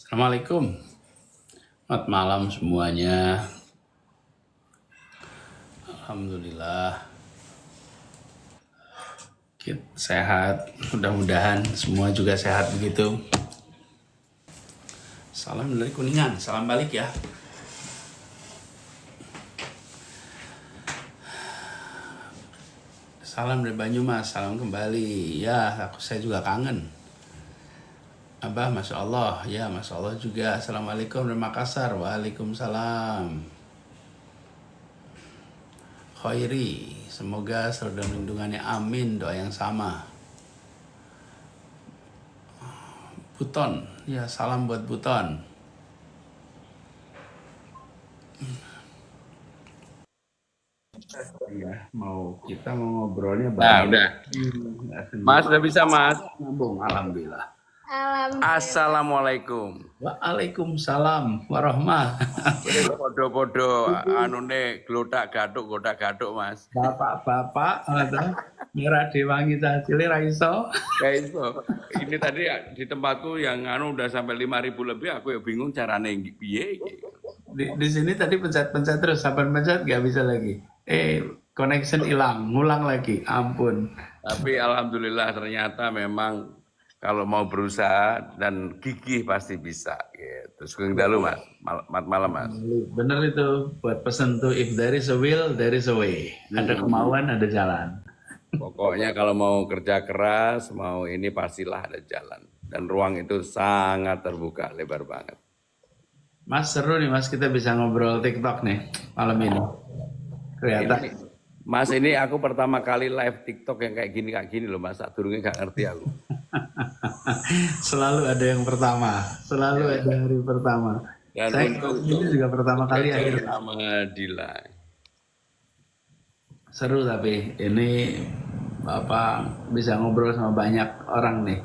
Assalamualaikum, selamat malam semuanya. Alhamdulillah kita sehat, mudah-mudahan semua juga sehat begitu. Salam dari Kuningan, salam balik ya. Salam dari Banyumas, salam kembali. Ya, saya juga kangen. Abah, Masya Allah. Ya, Masya Allah juga. Assalamualaikum dari Makassar. Waalaikumsalam. Khairi, semoga selalu dalam lindungannya. Amin, doa yang sama. Buton, ya salam buat Buton. Iya, kita mau ngobrolnya banyak. Nah, udah. Mas, udah bisa, Mas? Nyambung, alhamdulillah. Assalamualaikum. Waalaikumsalam warahmatullahi. Podo-podo anune glodak gaduk, Mas. Bapak-bapak merah dewangi cacile ra iso. Kayak itu. Ini tadi di tempatku yang udah sampai 5.000 lebih, aku ya bingung carane piye. Di sini tadi pencet-pencet terus, sampai pencet nggak bisa lagi. Connection hilang, ngulang lagi, ampun. Tapi alhamdulillah ternyata memang kalau mau berusaha dan gigih pasti bisa. Gitu. Sugeng dalu, Mas. Malam, Mas. Bener itu, buat pesen tuh, if there is a will, there is a way. Ada kemauan, ada jalan. Pokoknya kalau mau kerja keras, mau ini pastilah ada jalan. Dan ruang itu sangat terbuka, lebar banget. Mas, seru nih Mas, kita bisa ngobrol TikTok nih malam ini. Kelihatan. Mas, ini aku pertama kali live TikTok yang kayak gini loh, Mas. Durungnya gak ngerti aku. Selalu ada yang pertama, selalu ada hari pertama. Dan Saya ini juga pertama kali akhirnya. Sama Dila. Seru tapi ini Bapak bisa ngobrol sama banyak orang nih.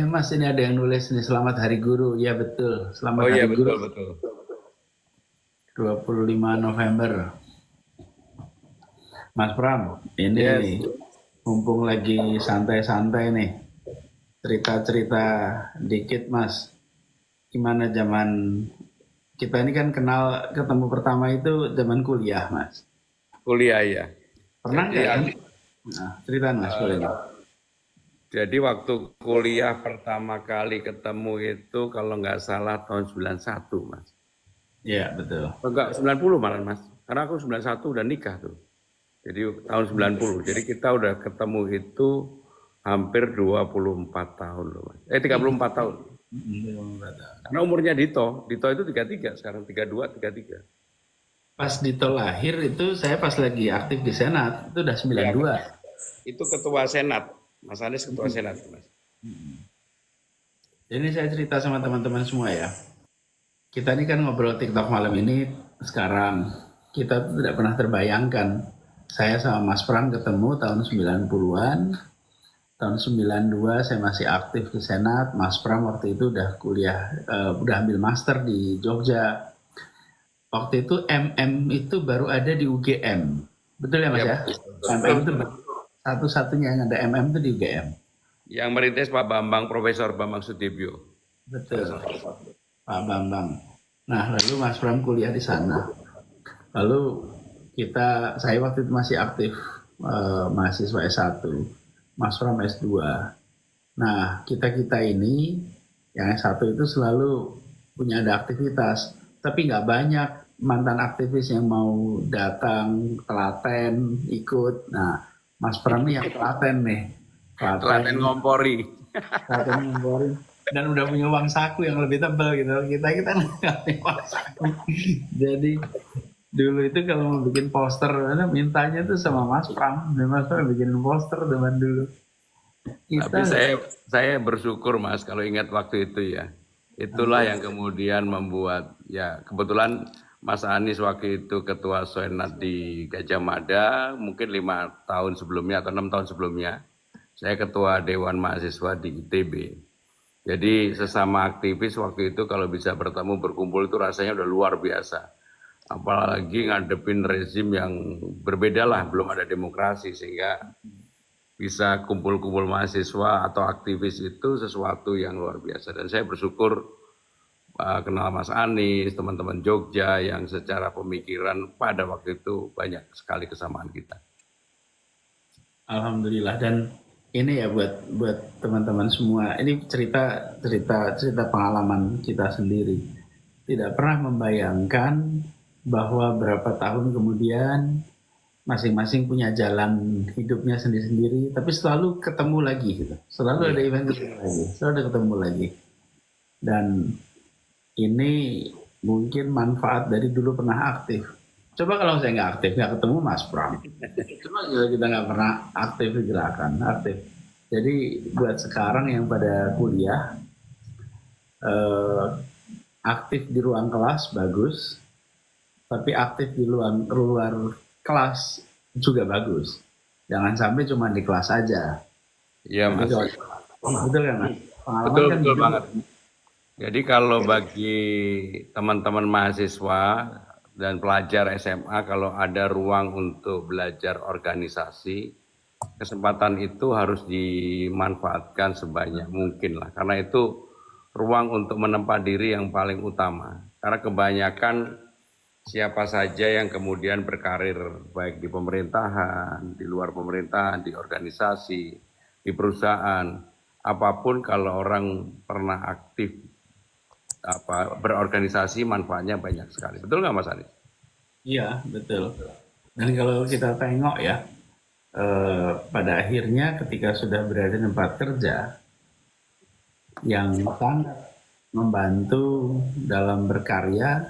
Mas, ini ada yang nulis nih, selamat Hari Guru. Ya betul, selamat Hari Guru. Betul. 25 November. Mas Pram, ini nih, mumpung lagi santai-santai nih, cerita-cerita dikit Mas. Gimana zaman kita ini kan kenal, ketemu pertama itu zaman kuliah Mas. Kuliah ya. Pernah nggak kan? Nah, cerita Mas boleh. Jadi waktu kuliah pertama kali ketemu itu kalau nggak salah tahun 91 Mas. Iya betul. Enggak 90 malah Mas. Karena aku 91 udah nikah tuh. Jadi tahun 90. Jadi kita udah ketemu itu hampir 24 tahun loh Mas. 34 tahun. Karena umurnya Dito itu 33, sekarang 32, 33. Pas Dito lahir itu saya pas lagi aktif di Senat, itu udah 92. Ya, itu ketua Senat, Mas Anies ketua Senat Mas. Ini saya cerita sama teman-teman semua ya. Kita ini kan ngobrol TikTok malam ini sekarang. Kita tuh tidak pernah terbayangkan. Saya sama Mas Pram ketemu tahun 90-an. Tahun 92 saya masih aktif di Senat. Mas Pram waktu itu udah kuliah, udah ambil master di Jogja. Waktu itu MM itu baru ada di UGM. Betul ya Mas ya? MM itu satu-satunya yang ada MM itu di UGM. Yang merintis Pak Bambang, Profesor Bambang Sutibyo. Betul. Pak Bambang. Nah, lalu Mas Pram kuliah di sana. Lalu saya waktu itu masih aktif mahasiswa S1, Mas Pram S2. Nah, kita ini yang S1 itu selalu punya ada aktivitas, tapi nggak banyak mantan aktivis yang mau datang telaten ikut. Nah, Mas Pram nih yang telaten nih. Telaten ngompori. Telaten ngompori. Dan udah punya uang saku yang lebih tebal gitu. Kita nggak punya uang saku. Jadi dulu itu kalau mau bikin poster, mintanya tuh sama Mas Pram. Mas Pram bikin poster zaman dulu. Tapi saya bersyukur Mas kalau ingat waktu itu ya. Itulah yang kemudian membuat ya kebetulan Mas Anies waktu itu ketua Senat di Gajah Mada, mungkin 5 tahun sebelumnya atau 6 tahun sebelumnya. Saya ketua Dewan Mahasiswa di ITB. Jadi sesama aktivis waktu itu kalau bisa bertemu berkumpul itu rasanya udah luar biasa. Apalagi ngadepin rezim yang berbeda lah, belum ada demokrasi sehingga bisa kumpul-kumpul mahasiswa atau aktivis itu sesuatu yang luar biasa. Dan saya bersyukur kenal Mas Anies, teman-teman Jogja yang secara pemikiran pada waktu itu banyak sekali kesamaan kita. Alhamdulillah. Dan ini ya buat teman-teman semua, ini cerita pengalaman kita sendiri. Tidak pernah membayangkan bahwa berapa tahun kemudian masing-masing punya jalan hidupnya sendiri-sendiri, tapi selalu ketemu lagi gitu. Selalu ada event lagi, selalu ada ketemu lagi. Dan ini mungkin manfaat dari dulu pernah aktif. Coba kalau saya nggak aktif, nggak ketemu Mas Pram. Coba kalau kita nggak pernah aktif di gerakan, aktif. Jadi buat sekarang yang pada kuliah, aktif di ruang kelas bagus, tapi aktif di luar kelas juga bagus. Jangan sampai cuma di kelas aja. Iya Mas. Betul kan Mas? Betul, kan betul banget. Jadi kalau bagi teman-teman mahasiswa dan pelajar SMA, kalau ada ruang untuk belajar organisasi, kesempatan itu harus dimanfaatkan sebanyak mungkin lah. Karena itu ruang untuk menempa diri yang paling utama. Karena kebanyakan siapa saja yang kemudian berkarir baik di pemerintahan, di luar pemerintahan, di organisasi, di perusahaan, apapun kalau orang pernah aktif berorganisasi manfaatnya banyak sekali. Betul nggak Mas Anies? Iya, betul. Dan kalau kita tengok ya, pada akhirnya ketika sudah berada di tempat kerja, yang sangat membantu dalam berkarya,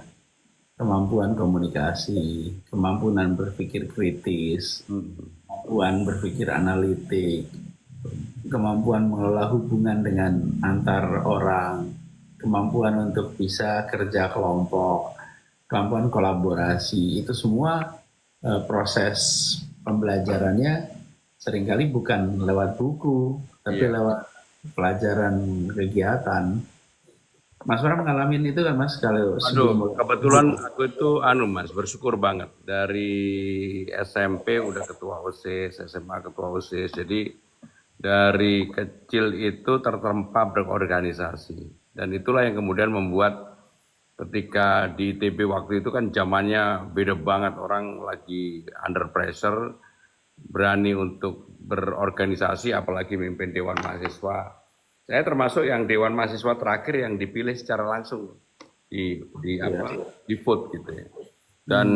kemampuan komunikasi, kemampuan berpikir kritis, kemampuan berpikir analitik, kemampuan mengelola hubungan dengan antar orang, kemampuan untuk bisa kerja kelompok, kemampuan kolaborasi, itu semua proses pembelajarannya seringkali bukan lewat buku, tapi lewat pelajaran kegiatan. Mas Pram ngalamin itu kan Mas kalau kebetulan aku itu Mas bersyukur banget dari SMP udah ketua OSIS, SMA ketua OSIS, jadi dari kecil itu tertempa berorganisasi dan itulah yang kemudian membuat ketika di ITB waktu itu kan zamannya beda banget, orang lagi under pressure, berani untuk berorganisasi apalagi memimpin Dewan Mahasiswa. Saya termasuk yang Dewan Mahasiswa terakhir yang dipilih secara langsung di vote gitu ya. Dan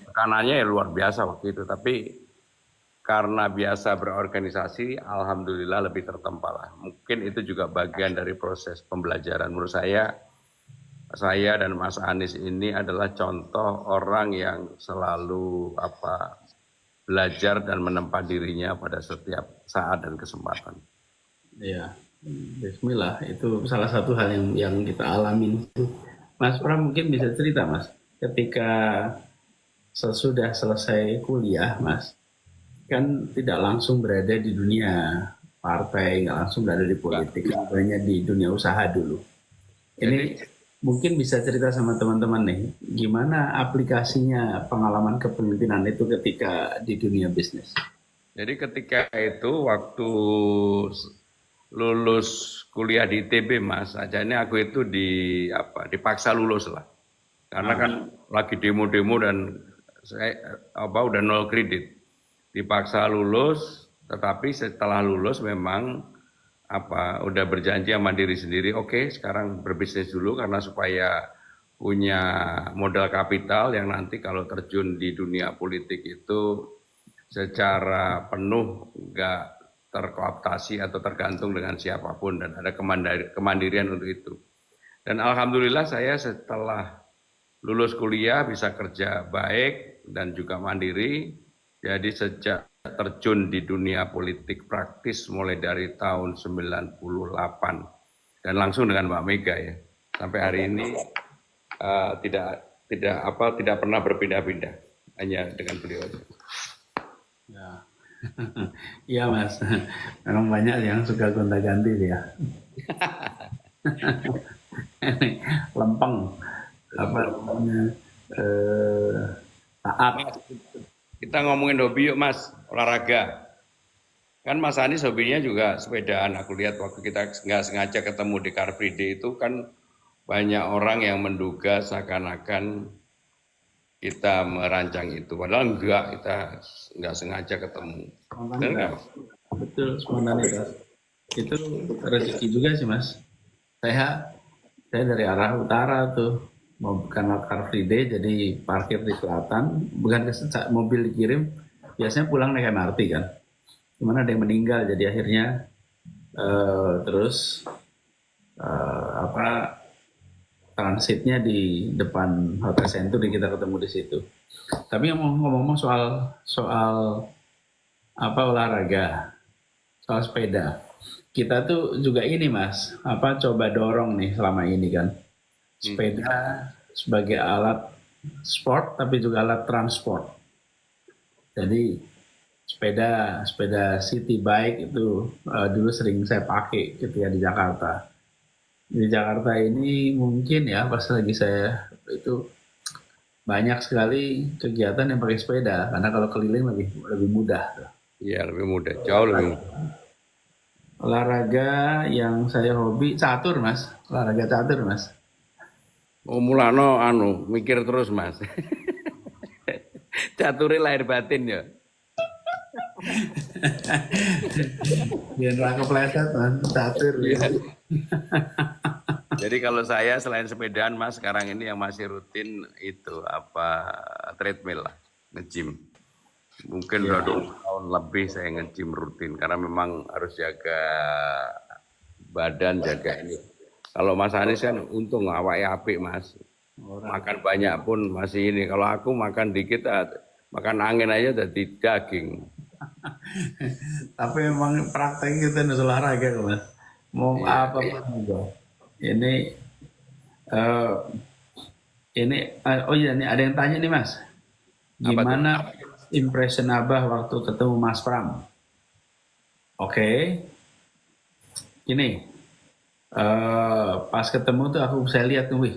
tekanannya ya luar biasa waktu itu. Tapi karena biasa berorganisasi, alhamdulillah lebih tertempa lah. Mungkin itu juga bagian dari proses pembelajaran. Menurut saya dan Mas Anies ini adalah contoh orang yang selalu belajar dan menempa dirinya pada setiap saat dan kesempatan. Iya. Bismillah, itu salah satu hal yang kita alamin. Mas Pram mungkin bisa cerita Mas, ketika sesudah selesai kuliah Mas, kan tidak langsung berada di dunia partai, nggak langsung berada di politik, banyak di dunia usaha dulu. Ini mungkin bisa cerita sama teman-teman nih, gimana aplikasinya pengalaman kepemimpinan itu ketika di dunia bisnis? Jadi ketika itu waktu lulus kuliah di ITB Mas, ajanya aku itu dipaksa lulus lah, karena kan lagi demo-demo dan saya udah 0 kredit, dipaksa lulus. Tetapi setelah lulus memang udah berjanji sama diri sendiri, oke, sekarang berbisnis dulu karena supaya punya modal kapital yang nanti kalau terjun di dunia politik itu secara penuh nggak terkooptasi atau tergantung dengan siapapun dan ada kemandirian untuk itu. Dan alhamdulillah saya setelah lulus kuliah bisa kerja baik dan juga mandiri. Jadi sejak terjun di dunia politik praktis mulai dari tahun 98 dan langsung dengan Mbak Mega ya. Sampai hari ini tidak pernah berpindah-pindah, hanya dengan beliau. Ya. Iya Mas, memang banyak yang suka gonta-ganti ya. Lempeng, taat. Kita ngomongin hobi yuk Mas, olahraga. Kan Mas Anies hobinya juga sepedaan. Aku lihat waktu kita nggak sengaja ketemu di Car Free Day itu kan banyak orang yang menduga seakan-akan kita merancang itu. Padahal enggak, kita nggak sengaja ketemu. Benar nggak, Mas? Betul, spontanitas. Itu rezeki juga sih, Mas. Saya dari arah utara tuh, mau karena Car Free Day jadi parkir di selatan, bukan mobil dikirim, biasanya pulang naik MRT kan. Cuman ada yang meninggal, jadi akhirnya terus transitnya di depan Hotel Century, kita ketemu di situ. Tapi ngomong-ngomong soal olahraga, soal sepeda, kita tuh juga ini Mas, coba dorong nih selama ini kan, sepeda sebagai alat sport tapi juga alat transport. Jadi sepeda city bike itu dulu sering saya pakai ketika di Jakarta. Di Jakarta ini mungkin ya pas lagi saya itu banyak sekali kegiatan yang pakai sepeda karena kalau keliling lebih mudah. Iya, lebih mudah, jauh lebih mudah. Olahraga yang saya hobi catur Mas, olahraga catur Mas. Oh mulano mikir terus Mas. Cature lahir batin ya. Biar nggak kepleset Mas, catur. Ya. Jadi kalau saya selain sepedaan Mas, sekarang ini yang masih rutin itu treadmill lah, nge-gym. Mungkin udah 2 tahun lebih saya nge-gym rutin karena memang harus jaga badan, jaga ini. Kalau Mas Anies kan untung awaknya apik Mas. Makan banyak pun masih ini. Kalau aku makan dikit, makan angin aja jadi daging. Tapi memang praktek kita harus olahraga Mas. Mau apa pun juga. Ini ada yang tanya nih Mas. Gimana impression Abah waktu ketemu Mas Pram? Oke. Ini pas ketemu tuh saya lihat tuh, wih,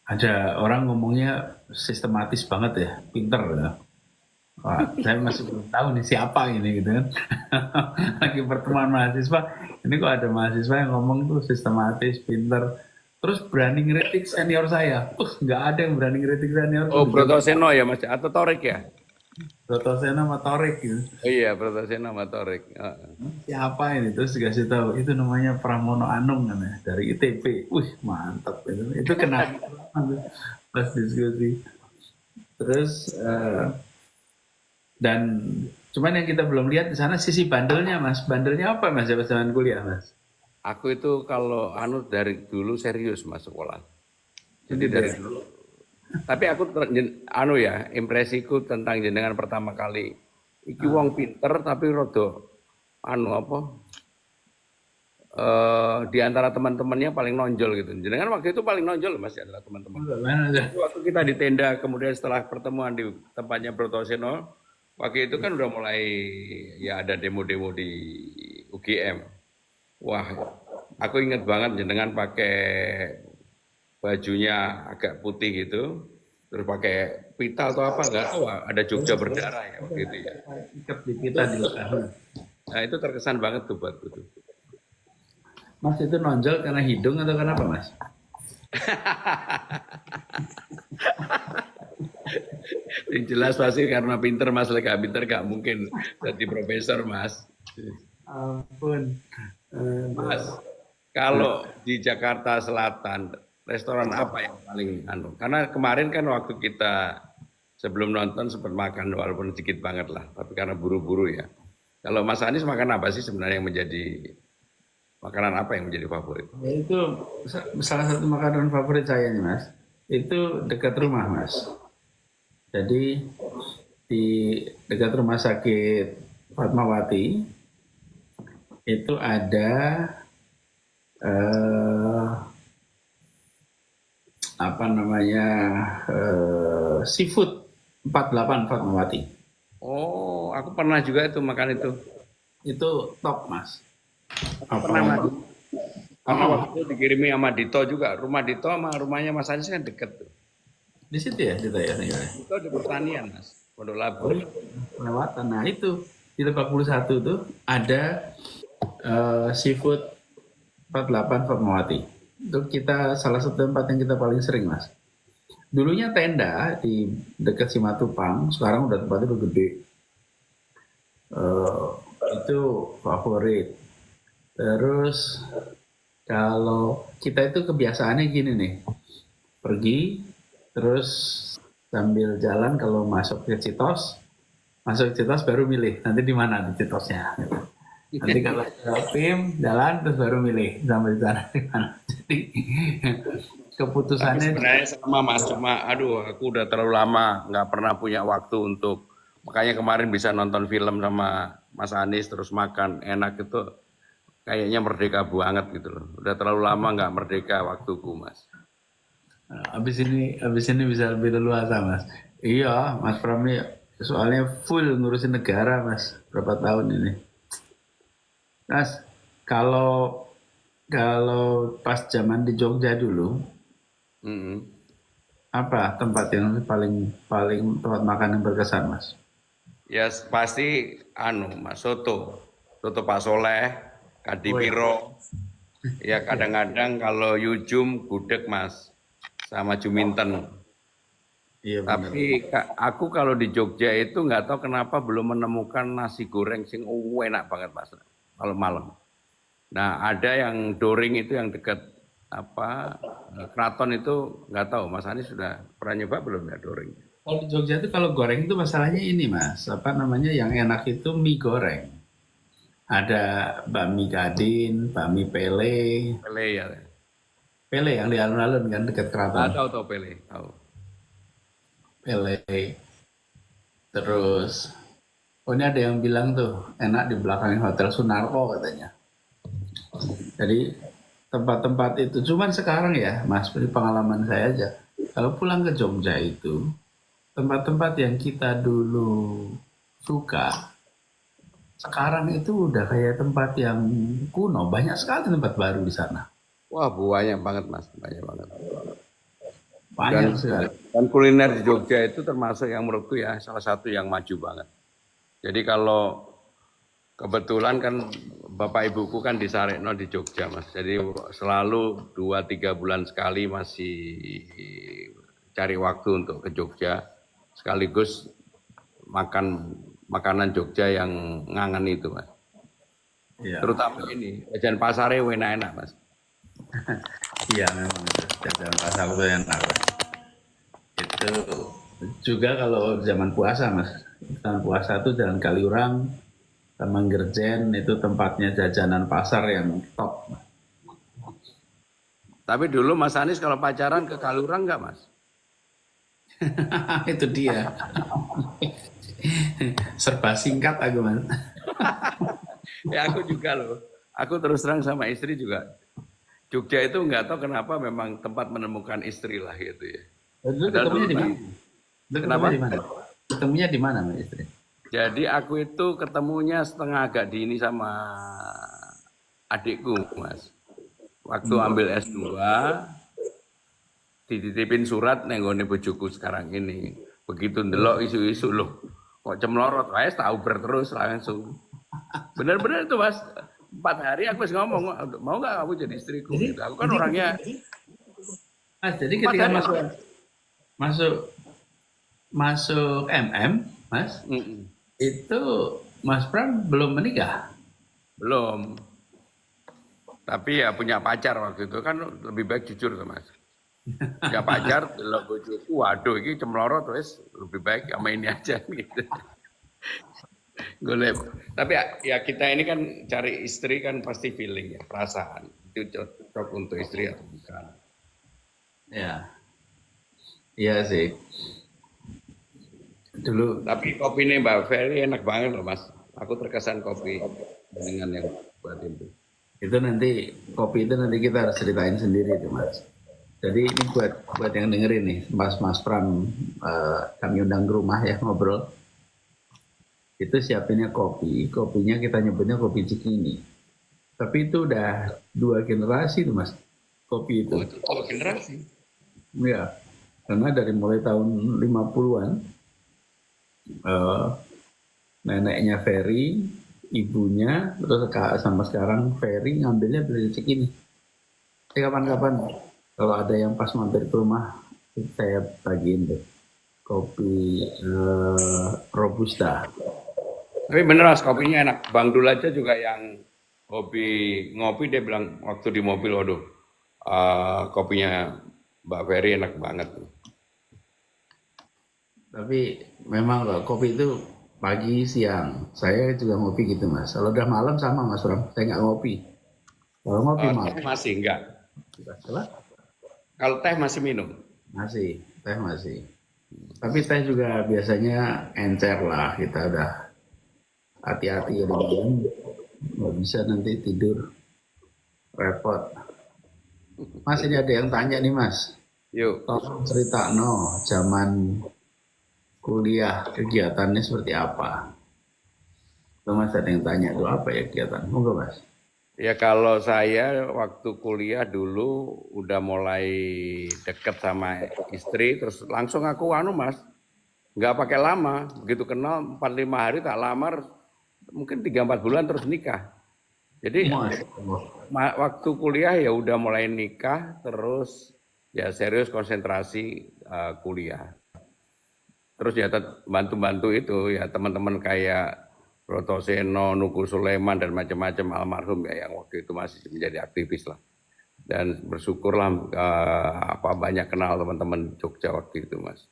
ada orang ngomongnya sistematis banget ya, pinter ya. Wah, saya masih belum tahu nih siapa ini gitu kan. Lagi pertemuan mahasiswa, ini kok ada mahasiswa yang ngomong tuh sistematis, pinter, terus berani ngeritik senior saya. Nggak ada yang berani ngeritik senior. Oh, Brotoseno ya Mas, atau Torik ya? Brotoseno sama Torik gitu. Oh iya, Brotoseno sama Torik. Siapa ini? Terus dikasih tahu, itu namanya Pramono Anung kan ya, dari ITB. Wih, mantap itu. Itu kenapa pas diskusi. Terus dan cuman yang kita belum lihat di sana sisi bandelnya Mas. Bandelnya apa Mas zaman kuliah Mas? Aku itu kalau dari dulu serius Mas sekolah. Jadi dari dulu. Tapi aku impresiku tentang jenengan pertama kali iki wong pinter tapi rada di antara teman-temannya paling nonjol gitu. Jenengan waktu itu paling nonjol Mas ya adalah teman-teman. Waktu kita di tenda kemudian setelah pertemuan di tempatnya Brotoseno, waktu itu kan udah mulai ya ada demo-demo di UGM. Wah, aku ingat banget jenengan pakai bajunya agak putih gitu, terus pakai pita atau apa nggak tahu, ada Jogja berdarah ya waktu itu ya. Ikat di pita di Nah itu terkesan banget tuh buatku tuh. Mas itu nonjol karena hidung atau kenapa Mas? Yang jelas pasti karena pinter Mas, gak pinter gak mungkin jadi profesor Mas. Ampun. Mas, kalau di Jakarta Selatan, restoran apa yang paling Karena kemarin kan waktu kita sebelum nonton sempat makan walaupun sedikit banget lah, tapi karena buru-buru ya. Kalau Mas Anies makan apa sih sebenarnya yang menjadi makanan apa yang menjadi favorit? Ya, itu salah satu makanan favorit saya nih Mas. Itu dekat rumah Mas. Jadi di dekat rumah sakit Fatmawati itu ada seafood 48 Fatmawati. Oh, aku pernah juga itu makan itu. Itu top Mas. Pernah waktu itu dikirimi sama Dito juga. Rumah Dito sama rumahnya Mas Anies kan deket tuh. Di situ ya Dito ya? Dito di pertanian Mas, Pondok Labu. Lewatan. Nah itu di Lebak Bulus 1 tuh ada seafood 48 Fatmawati. Itu kita salah satu tempat yang kita paling sering, Mas. Dulunya tenda di dekat Simatupang, sekarang udah tempatnya udah gede. Itu favorit. Terus kalau kita itu kebiasaannya gini nih, pergi terus sambil jalan kalau masuk ke Citos baru milih nanti di mana di Citosnya. Nanti kalau PIM jalan terus baru milih sampai di sana di mana. Jadi keputusannya. Tapi sebenarnya sama Mas, cuma aduh aku udah terlalu lama nggak pernah punya waktu untuk, makanya kemarin bisa nonton film sama Mas Anies terus makan enak itu kayaknya merdeka banget gitu loh. Udah terlalu lama nggak merdeka waktuku Mas. Abis ini bisa lebih leluasa Mas. Iya Mas Pram nih soalnya full ngurusin negara Mas berapa tahun ini. Mas kalau pas zaman di Jogja dulu, apa tempat yang paling tempat makan yang berkesan Mas? Ya pasti Mas soto Pak Soleh, Kadipiro. Ya kadang-kadang kalau Yujum gudeg Mas sama Juminten. Iya, tapi aku kalau di Jogja itu nggak tahu kenapa belum menemukan nasi goreng sing enak banget Mas kalau malam. Nah ada yang Doring itu yang dekat Keraton itu nggak tahu Mas Anies sudah pernah nyoba belum ya Doring? Kalau di Jogja itu kalau goreng itu masalahnya ini Mas, yang enak itu mie goreng. Ada bakmi Gadin, bakmi Pele. Pele ya. Pele yang di alun-alun kan dekat keraton. Tahu Pele, tahu. Pele. Terus, ini ada yang bilang tuh enak di belakang Hotel Sunarko katanya. Jadi tempat-tempat itu, cuman sekarang ya Mas, dari pengalaman saya aja, kalau pulang ke Jogja itu, tempat-tempat yang kita dulu suka, sekarang itu udah kayak tempat yang kuno, banyak sekali tempat baru di sana. Wah banyak banget Mas, banyak banget. Banyak sekali. Dan kuliner di Jogja itu termasuk yang menurutku ya salah satu yang maju banget. Jadi kalau kebetulan kan Bapak Ibuku kan di Sarekno di Jogja Mas, jadi selalu 2-3 bulan sekali masih cari waktu untuk ke Jogja, sekaligus makan makanan Jogja yang ngangen itu Mas. Ya. Terutama ini, jajan pasarnya enak-enak Mas. Iya memang itu, jajan pasar itu enak. Itu juga kalau zaman puasa Mas, zaman puasa tuh Jalan Kaliurang, Taman Gerjen itu tempatnya jajanan pasar yang top. Tapi dulu Mas Anies kalau pacaran ke Kaliurang nggak Mas? Itu dia. Serba singkat aku Mas. Ya aku juga loh. Aku terus terang sama istri juga. Jogja itu nggak tahu kenapa memang tempat menemukan istri lah gitu ya. Ketemunya di mana? Kenapa? Ketemunya di mana Mas istri? Jadi aku itu ketemunya setengah agak dini sama adikku Mas. Waktu ambil S2 dititipin surat nenggone bojoku sekarang ini. Begitu ndelok isu-isu loh. Kok cemlorot, wae tahu terus langsung. Bener-bener itu Mas. 4 hari aku ngomong, mau nggak kamu jadi istriku? Gitu. Aku kan orangnya. Mas, jadi ketika masuk MM, Mas, itu Mas Pram belum menikah? Belum. Tapi ya punya pacar waktu itu kan lebih baik jujur tuh Mas. Punya pacar, delok bojoku, waduh ini cemlorot terus lebih baik sama ini aja gitu. Golep. Tapi ya kita ini kan cari istri kan pasti feeling ya, perasaan. Itu cocok untuk istri atau bukan. Ya. Iya sih. Dulu. Tapi kopi ini Mbak Ferry enak banget loh Mas. Aku terkesan kopi dengan yang buat itu. Itu nanti kopi itu nanti kita harus ceritain sendiri tuh Mas. Jadi ini buat yang dengerin nih, Mas Pram kami undang ke rumah ya ngobrol. Itu siapinnya kopinya kita nyebutnya kopi Cikini. Tapi itu udah 2 generasi tuh Mas, kopi itu. Oh, 2 generasi? Ya, karena dari mulai tahun 50-an neneknya Ferry, ibunya, terus sama sekarang Ferry ngambilnya beli rezeki ini. Jadi kapan-kapan kalau ada yang pas mampir ke rumah, saya bagiin deh kopi Robusta. Tapi bener Mas, kopinya enak. Bang Dul aja juga yang hobi ngopi, dia bilang waktu di mobil, waduh, kopinya Mbak Ferry enak banget. Tapi memang loh, kopi itu pagi, siang. Saya juga ngopi gitu Mas. Kalau udah malam sama Mas Bram, saya nggak ngopi. Kalau ngopi malam. Teh masih enggak? Salah? Kalau teh masih minum? Masih, teh masih. Tapi teh juga biasanya encer lah, kita udah hati-hati ya di dalam, nggak bisa nanti tidur, repot. Mas ini ada yang tanya nih Mas, Yuk. tolong cerita no, zaman kuliah kegiatannya seperti apa? Tuh Mas ada yang tanya tuh apa ya kegiatan? Monggo Mas. Ya kalau saya waktu kuliah dulu udah mulai deket sama istri, terus langsung aku Mas, nggak pakai lama, begitu kenal 4-5 hari tak lamar, mungkin 3-4 bulan terus nikah. Jadi waktu kuliah ya udah mulai nikah, terus ya serius konsentrasi kuliah. Terus ya bantu-bantu itu ya teman-teman kayak Broto Seno, Nuku Sulaiman dan macam-macam almarhum ya yang waktu itu masih menjadi aktivis lah. Dan bersyukurlah banyak kenal teman-teman Jogja waktu itu Mas.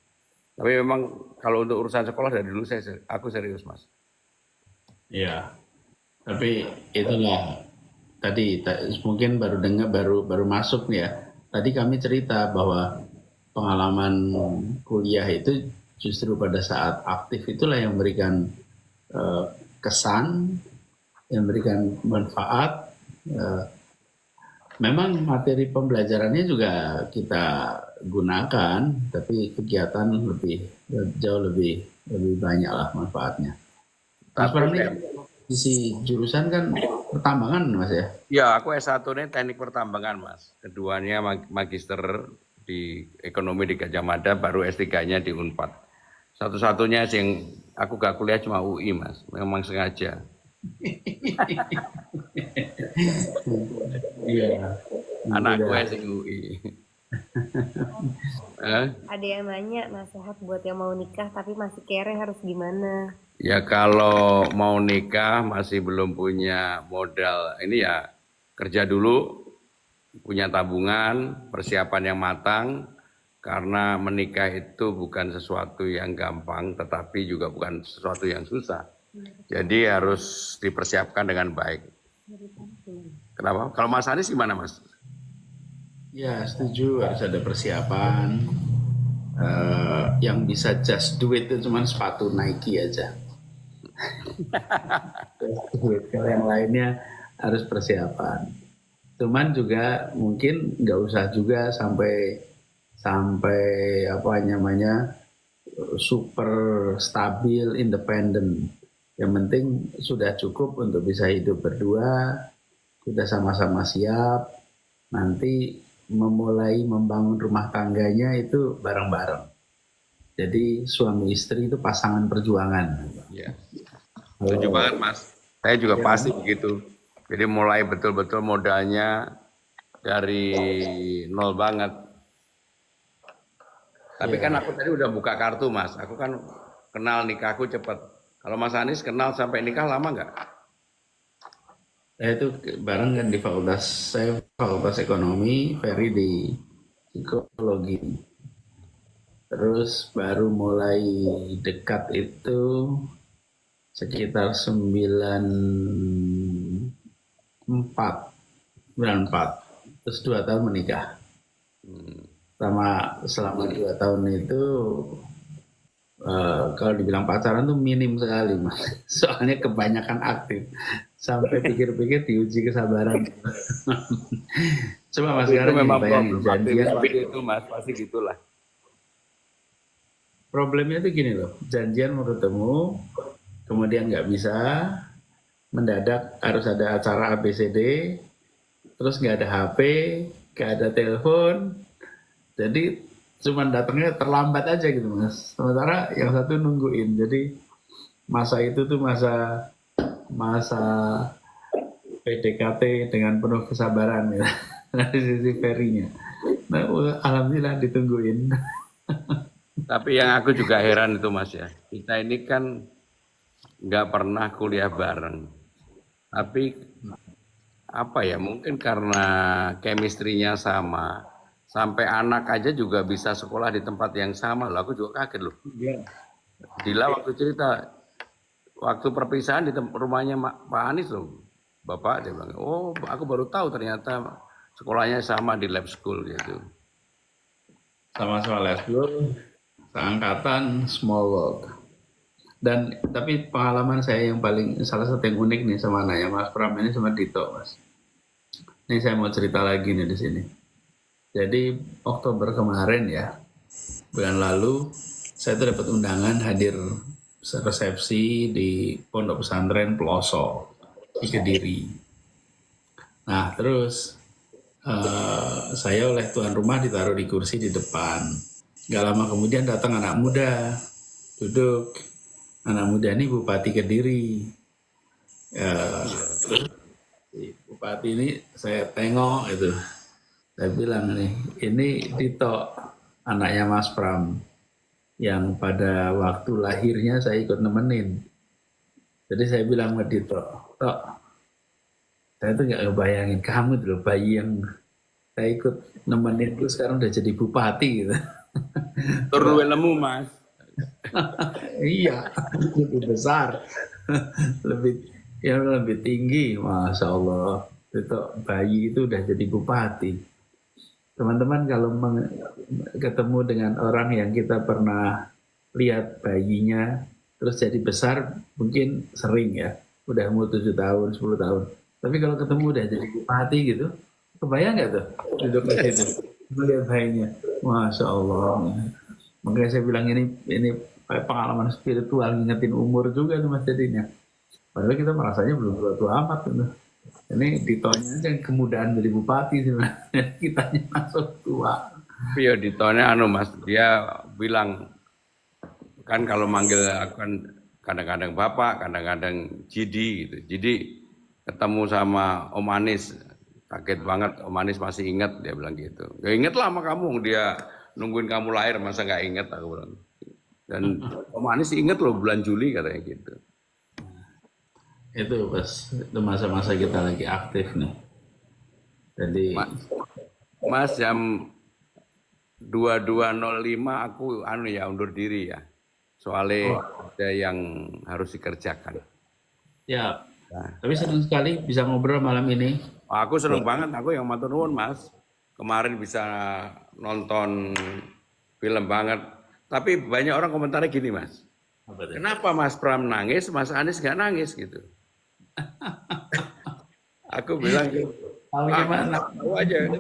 Tapi memang kalau untuk urusan sekolah dari dulu aku serius Mas. Iya. Tapi itulah tadi mungkin baru dengar baru masuk nih ya. Tadi kami cerita bahwa pengalaman kuliah itu justru pada saat aktif itulah yang memberikan kesan, yang memberikan manfaat. Memang materi pembelajarannya juga kita gunakan, tapi kegiatan jauh lebih banyak lah manfaatnya. Tapi sisi jurusan kan pertambangan Mas ya? Ya, aku S1 ini teknik pertambangan Mas. Keduanya magister di ekonomi di Gajah Mada, baru S3-nya di Unpad. Satu-satunya yang aku gak kuliah cuma UI Mas, memang sengaja. Iya. Anak gue sih UI. Ada yang nanya nasihat buat yang mau nikah tapi masih kere harus gimana? Ya kalau mau nikah masih belum punya modal, ini ya kerja dulu, punya tabungan, persiapan yang matang, karena menikah itu bukan sesuatu yang gampang, tetapi juga bukan sesuatu yang susah. Jadi harus dipersiapkan dengan baik. Kenapa? Kalau Mas Anies gimana Mas? Ya setuju, harus ada persiapan. Yang bisa just do it itu cuma sepatu Nike aja. Kalau yang lainnya harus persiapan. Cuman juga mungkin nggak usah juga sampai apa namanya super stabil, independen. Yang penting sudah cukup untuk bisa hidup berdua, sudah sama-sama siap. Nanti memulai membangun rumah tangganya itu bareng-bareng. Jadi suami istri itu pasangan perjuangan. Ya. Setuju banget Mas. Saya juga pasti begitu. Jadi mulai betul-betul modalnya dari nol banget. Tapi kan aku tadi udah buka kartu Mas. Aku kan kenal nikahku cepat. Kalau Mas Anies kenal sampai nikah lama nggak? Saya itu bareng kan di fakultas, saya fakultas ekonomi, Ferry di psikologi. Terus baru mulai dekat itu sekitar 94. Terus 2 tahun menikah. Selama 2 tahun itu kalau dibilang pacaran tuh minim sekali Mas. Soalnya kebanyakan aktif. Sampai pikir-pikir diuji kesabaran. Coba Mas sekarang memang bayangin janjian itu Mas, pasti gitulah. Problemnya itu gini loh, janjian mau ketemu, kemudian nggak bisa, mendadak harus ada acara ABCD, terus nggak ada HP, nggak ada telepon, jadi cuman datangnya terlambat aja gitu Mas. Sementara yang satu nungguin, jadi masa itu tuh masa masa PDKT dengan penuh kesabaran ya dari sisi Ferry-nya. Nah, alhamdulillah ditungguin. Tapi yang aku juga heran itu Mas ya, kita ini kan nggak pernah kuliah bareng. Tapi apa ya, mungkin karena chemistry-nya sama, sampai anak aja juga bisa sekolah di tempat yang sama loh. Aku juga kaget loh. Iya. Dila waktu cerita, waktu perpisahan di rumahnya Pak Anies loh. Bapak dia bilang, oh aku baru tahu ternyata sekolahnya sama di lab school gitu. Sama-sama lab school, seangkatan, small world. Dan tapi pengalaman saya yang paling salah satu yang unik nih sama anaknya Mas Pram ini sama Dito, Mas. Ini saya mau cerita lagi nih di sini. Jadi Oktober kemarin ya, bulan lalu saya tuh dapat undangan hadir resepsi di Pondok Pesantren Peloso di Kediri. Nah terus saya oleh tuan rumah ditaruh di kursi di depan. Gak lama kemudian datang anak muda duduk. Anak muda ini Bupati Kediri. Terus Bupati ini saya tengok itu. Saya bilang nih, ini Dito, anaknya Mas Pram, yang pada waktu lahirnya saya ikut nemenin. Jadi saya bilang ke Dito, Tok, saya tuh nggak ngebayangin kamu tuh bayi yang saya ikut nemenin itu sekarang udah jadi bupati gitu. Terlalu lemu Mas. Iya, lebih besar, lebih tinggi, masya Allah. Itu bayi itu udah jadi bupati. Teman-teman kalau ketemu dengan orang yang kita pernah lihat bayinya terus jadi besar, mungkin sering ya, udah umur 7 tahun, 10 tahun. Tapi kalau ketemu udah jadi bupati gitu, kebayang nggak tuh duduk di situ melihat bayinya, masya Allah. Makanya saya bilang ini pengalaman spiritual, ngingetin umur juga tuh Mas jadinya. Padahal kita merasanya belum tua-tua amat gitu. Ini Ditonya aja kemudahan jadi bupati sebenarnya, kitanya masuk tua. Iya Ditonya Mas, dia bilang kan kalau manggil aku kan kadang-kadang Bapak, kadang-kadang Jidi gitu. Jadi ketemu sama Om Anies, kaget banget Om Anies masih ingat, dia bilang gitu. Ya inget lah sama kamu, dia nungguin kamu lahir masa nggak inget, aku bilang. Dan Om Anies inget loh bulan Juli katanya gitu. Itu pas itu masa-masa kita lagi aktif nih. Jadi Mas jam 22.05 aku undur diri ya. Soalnya ada yang harus dikerjakan. Ya. Nah. Tapi senang sekali bisa ngobrol malam ini. Aku senang banget, aku yang matur nuwun Mas. Kemarin bisa nonton film banget. Tapi banyak orang komentarnya gini Mas. Kenapa Mas Pram nangis, Mas Anies nggak nangis gitu? Aku bilang gitu. Tahu aja.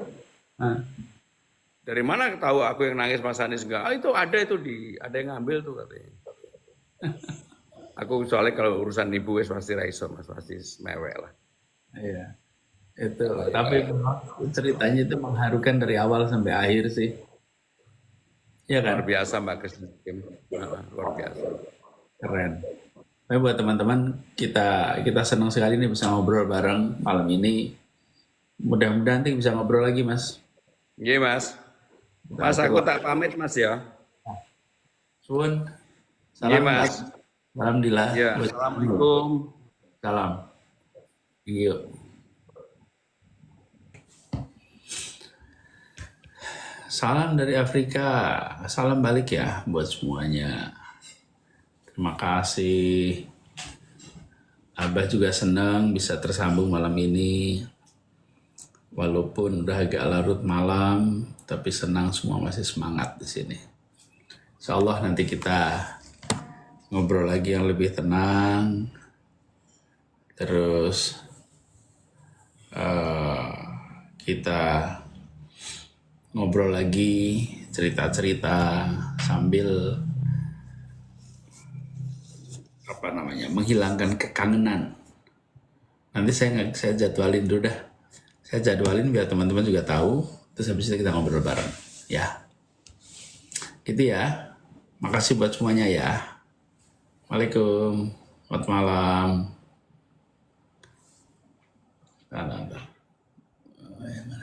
Dari mana tahu aku yang nangis Mas Anies enggak? Itu ada ada yang ngambil tuh katanya. Aku soalnya kalau urusan ibu wes pasti raiso Mas, pasti mewek lah. Iya. Itu. Tapi ceritanya itu mengharukan dari awal sampai akhir sih. Iya kan? Luar biasa Mbak Kristin. Luar biasa. Keren. Tapi buat teman-teman kita senang sekali nih bisa ngobrol bareng malam ini. Mudah-mudahan nanti bisa ngobrol lagi Mas. Iya Mas. Mas aku tak pamit Mas ya. Suwun. Iya Mas. Alhamdulillah. Ya. Assalamualaikum. Salam. Iya. Salam dari Afrika. Salam balik ya buat semuanya. Terima kasih. Abah juga senang bisa tersambung malam ini. Walaupun udah agak larut malam, tapi senang semua masih semangat di sini. Insyaallah nanti kita ngobrol lagi yang lebih tenang. Terus kita ngobrol lagi, cerita-cerita sambil menghilangkan kekangenan. Nanti saya jadwalin dulu dah. Saya jadwalin biar teman-teman juga tahu. Terus habis itu kita ngobrol bareng. Ya. Gitu ya. Makasih buat semuanya ya. Waalaikumsalam. Selamat malam. Nah, nah, nah.